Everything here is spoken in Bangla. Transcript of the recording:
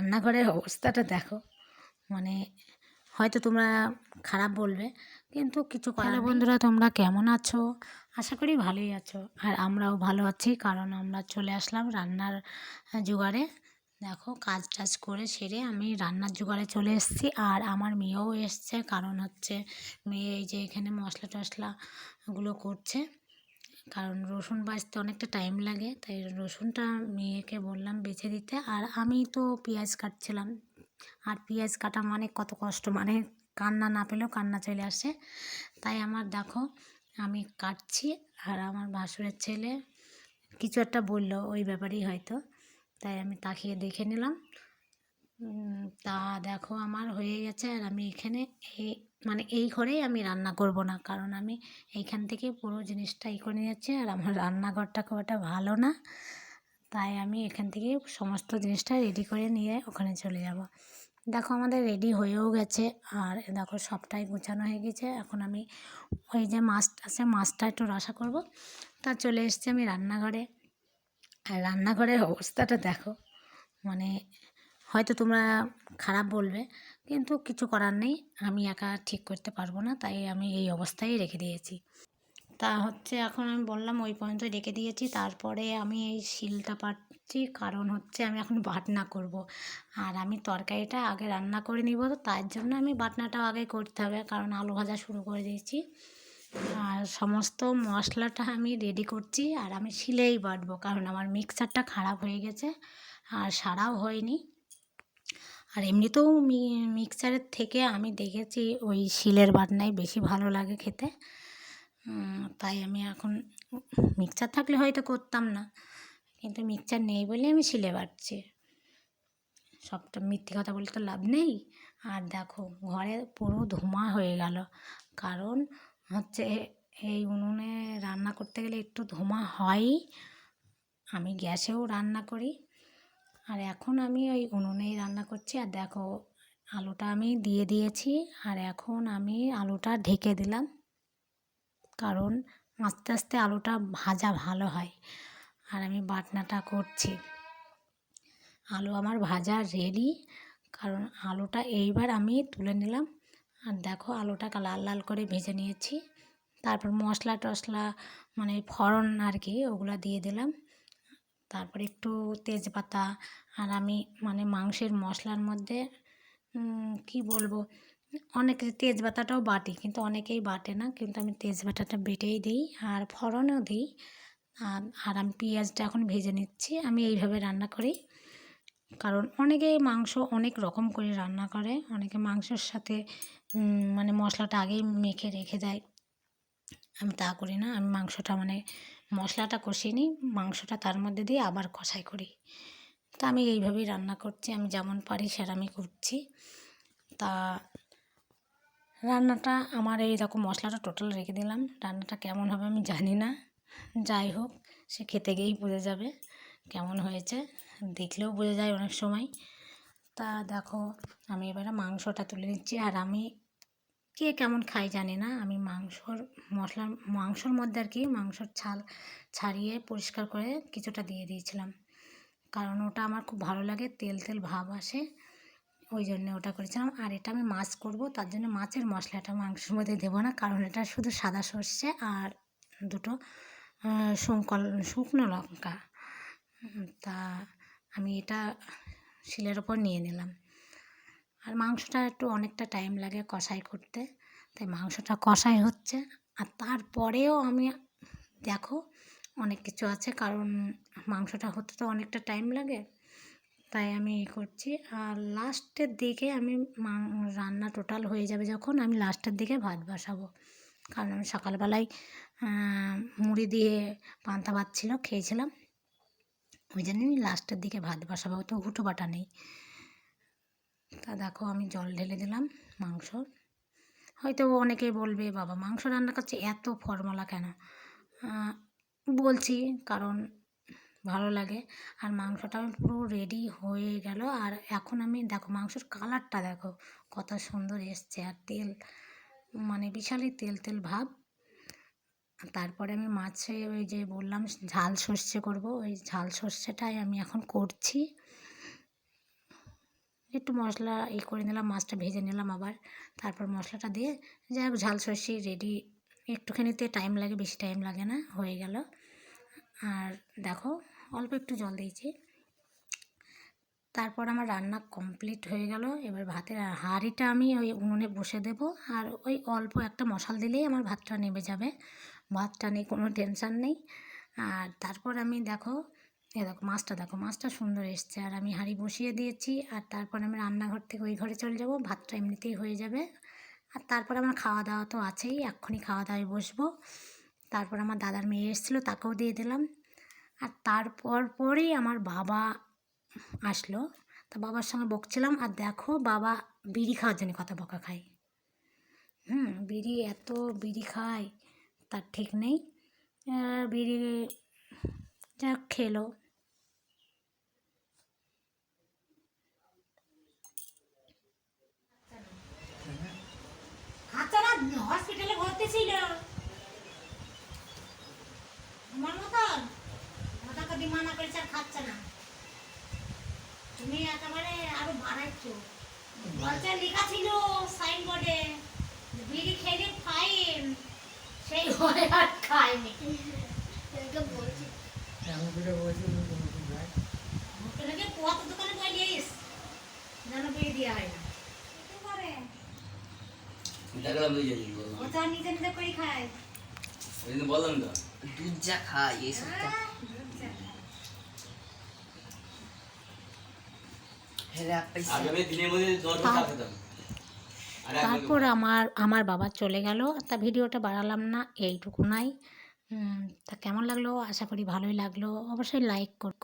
রান্নাঘরের অবস্থাটা দেখো, মানে হয়তো তোমরা খারাপ বলবে, কিন্তু কিছু করার নেই। বন্ধুরা, তোমরা কেমন আছো? আশা করি ভালোই আছো। আর আমরাও ভালো আছি, কারণ আমরা চলে আসলাম রান্নার জোগাড়ে। দেখো, কাজ টাজ করে সেরে আমি রান্নার জোগাড়ে চলে এসেছি। আর আমার মেয়েও এসছে, কারণ হচ্ছে মেয়ে এই যে এখানে মশলা টশলাগুলো করছে। কারণ রসুন বাছতে অনেকটা টাইম লাগে, তাই রসুনটা মেয়েকে বললাম বেছে দিতে। আর আমি তো পেঁয়াজ কাটছিলাম। আর পেঁয়াজ কাটা মানে কত কষ্ট, মানে কান্না না পেলেও কান্না চলে আসে। তাই আমার দেখো, আমি কাটছি। আর আমার ভাসুরের ছেলে কিছু একটা বললো ওই ব্যাপারেই হয়তো, তাই আমি তাকিয়ে দেখে নিলাম। তা দেখো, আমার হয়ে গেছে। আর আমি এখানে এই মানে এই ঘরেই আমি রান্না করব না, কারণ আমি এইখান থেকে পুরো জিনিসটা করে নিয়ে যাচ্ছি। আর আমার রান্নাঘরটা খুব একটা ভালো না, তাই আমি এখান থেকে সমস্ত জিনিসটা রেডি করে নিয়ে ওখানে চলে যাব। দেখো, আমাদের রেডি হয়েও গেছে। আর দেখো, সবটাই গোছানো হয়ে গেছে। এখন আমি ওই যে মাছটা আছে, মাছটা একটু রসা করব। তা চলে এসেছি আমি রান্নাঘরে। আর রান্নাঘরের অবস্থাটা দেখো, মানে হয়তো তোমরা খারাপ বলবে, কিন্তু কিছু করার নেই। আমি একা ঠিক করতে পারবো না, তাই আমি এই অবস্থায় রেখে দিয়েছি। তা হচ্ছে এখন আমি বললাম ওই পর্যন্ত রেখে দিয়েছি। তারপরে আমি এই শিলটা পাচ্ছি, কারণ হচ্ছে আমি এখন বাটনা করব। আর আমি তরকারিটা আগে রান্না করে নিব, তো তার জন্য আমি বাটনাটাও আগে করতে হবে, কারণ আলু ভাজা শুরু করে দিয়েছি। আর সমস্ত মশলাটা আমি রেডি করছি। আর আমি শিলেই বাটবো, কারণ আমার মিক্সারটা খারাপ হয়ে গেছে আর সারাও হয়নি। আর এমনিতেও মিক্সারের থেকে আমি দেখেছি ওই শিলের বাটনাই বেশি ভালো লাগে খেতে। তাই আমি এখন মিক্সার থাকলে হয়তো করতাম না, কিন্তু মিক্সার নেই বলে আমি শিলে বাটছি। সবটা মিথ্যে কথা বলতে লাভ নেই। আর দেখো, ঘরে পুরো ধোঁয়া হয়ে গেল, কারণ হচ্ছে এই উনুনে রান্না করতে গেলে একটু ধোঁয়া হয়ই। আমি গ্যাসেও রান্না করি, আর এখন আমি ওই উনুনেই রান্না করছি। আর দেখো, আলুটা আমি দিয়ে দিয়েছি। আর এখন আমি আলুটা ঢেকে দিলাম, কারণ আস্তে আস্তে আলুটা ভাজা ভালো হয়। আর আমি বাটনাটা করছি। আলু আমার ভাজা রেডি, কারণ আলুটা এইবার আমি তুলে নিলাম। আর দেখো, আলুটাকে লাল লাল করে ভেজে নিয়েছি। তারপর মশলা টশলা মানে ফোড়ন আর কি, ওগুলো দিয়ে দিলাম। তারপর একটু তেজপাতা। আর আমি মানে মাংসের মশলার মধ্যে কি বলবো, অনেকে তেজপাতাটাও বাটি, কিন্তু অনেকেই বাটে না, কিন্তু আমি তেজপাতাটা বেটেই দিই আর ফোড়নও দিই। আর আমি পেঁয়াজটা এখন ভেজে নিচ্ছি। আমি এইভাবে রান্না করি, কারণ অনেকে মাংস অনেক রকম করে রান্না করে। অনেকে মাংসের সাথে মানে মশলাটা আগেই মেখে রেখে দেয়। আমি তা করি না। আমি মাংসটা মানে মশলাটা কষিয়ে নিই, মাংসটা তার মধ্যে দিয়ে আবার কষাই করি। তা আমি এইভাবেই রান্না করছি, আমি যেমন পারি সেটা আমি করছি। তা রান্নাটা আমার এই রকম মশলাটা টোটাল রেখে দিলাম। রান্নাটা কেমন হবে আমি জানি না, যাই হোক, সে খেতে গিয়েই বোঝা যাবে কেমন হয়েছে। দেখলেও বোঝা যায় অনেক সময়। তা দেখো, আমি এবারে মাংসটা তুলে নিচ্ছি। আর আমি কে কেমন খাই জানি না, আমি মাংসর মধ্যে আর কি মাংসর ছাল ছাড়িয়ে পরিষ্কার করে কিছুটা দিয়ে দিয়েছিলাম, কারণ ওটা আমার খুব ভালো লাগে, তেল তেল ভাব আসে, ওই জন্য ওটা করেছিলাম। আর এটা আমি মাছ করব, তার জন্য মাছের মশলাটা মাংসের মধ্যে দেবো না, কারণ এটা শুধু সাদা সর্ষে আর দুটো শুকনো লঙ্কা। তা আমি এটা শিলের ওপর নিয়ে নিলাম। আর মাংসটা একটু অনেকটা টাইম লাগে কষাই করতে, তাই মাংসটা কষাই হচ্ছে। আর তারপরেও আমি দেখো, অনেক কিছু আছে, কারণ মাংসটা হতে তো অনেকটা টাইম লাগে, তাই আমি করছি। আর লাস্টের দিকে আমি রান্না টোটাল হয়ে যাবে যখন, আমি লাস্টের দিকে ভাত বসাবো, কারণ আমি সকালবেলায় মুড়ি দিয়ে পান্তা ভাত ছিল, খেয়েছিলাম, ওই জন্য আমি লাস্টের দিকে ভাত বসাবো, তো হুটো বাটা নেই। তা দেখো, আমি জল ঢেলে দিলাম মাংস। হয়তো অনেকে বলবে, বাবা মাংস রান্না করছে এত ফর্মুলা কেন? বলছি কারণ ভালো লাগে। আর মাংসটা পুরো রেডি হয়ে গেল। আর এখন আমি দেখো, মাংসের কালারটা দেখো কত সুন্দর এসছে, আর তেল মানে বিশালই তেল তেল ভাব। তারপরে আমি মাছে ওই যে বললাম ঝাল সর্ষে করব, ওই ঝাল সর্ষেটাই আমি এখন করছি। একটু মশলা করে নিলাম, মাছটা ভেজে নিলাম আবার, তারপর মশলাটা দিয়ে যাই হোক ঝাল সর্ষে রেডি। একটুখানিতে টাইম লাগে, বেশি টাইম লাগে না, হয়ে গেল। আর দেখো অল্প একটু জল দিয়েছি। তারপর আমার রান্না কমপ্লিট হয়ে গেল। এবার ভাতের হাঁড়িটা আমি ওই উনুনে বসে দেবো, আর ওই অল্প একটা মশাল দিলেই আমার ভাতটা নেমে যাবে। ভাতটা নিয়ে কোনো টেনশান নেই। আর তারপর আমি দেখো দেখো মাছটা সুন্দর এসছে, আর আমি হাঁড়ি বসিয়ে দিয়েছি। আর তারপর আমি রান্নাঘর থেকে ওই ঘরে চলে যাব, ভাতটা এমনিতেই হয়ে যাবে। আর তারপর আমার খাওয়া দাওয়া তো আছেই, এক্ষুনি খাওয়া দাওয়ায় বসবো। তারপর আমার দাদার মেয়ে এসেছিলো, তাকেও দিয়ে দিলাম। আর তারপর পরেই আমার বাবা আসলো, তা বাবার সঙ্গে বকছিলাম। আর দেখো বাবা বিড়ি খাওয়ার জন্য কত বকা খায়। বিড়ি এত বিড়ি খায় তার ঠিক নেই। বিড়ি যা খেলো। হসপিটালে ভর্তি ছিল আমার মতন, ওটাকে দিমানা করেছে আর খাচ্ছে না। তুমি একেবারে আরো বাড়াচ্ছ। বলছে লেখা ছিল সাইনবোর্ডে বিড়ি খেলে ফাইন, সেই ভয়ে আর খায়নি। বলছি কত দোকানে বলিস যেন বিড়ি দেওয়া হয় না, দেখলাম তুই জানিস ও তো নিজে নিজে করে খায়। ওই জন্য বললাম তো দুধ যা খায় এইসব আগামী দিনের মধ্যে 10 টাকা খেতাম। তারপর আমার বাবা চলে গেল। তা ভিডিওটা বাড়ালাম না, এইটুকু নাই। তা কেমন লাগলো, আশা করি ভালোই লাগলো। অবশ্যই লাইক করো।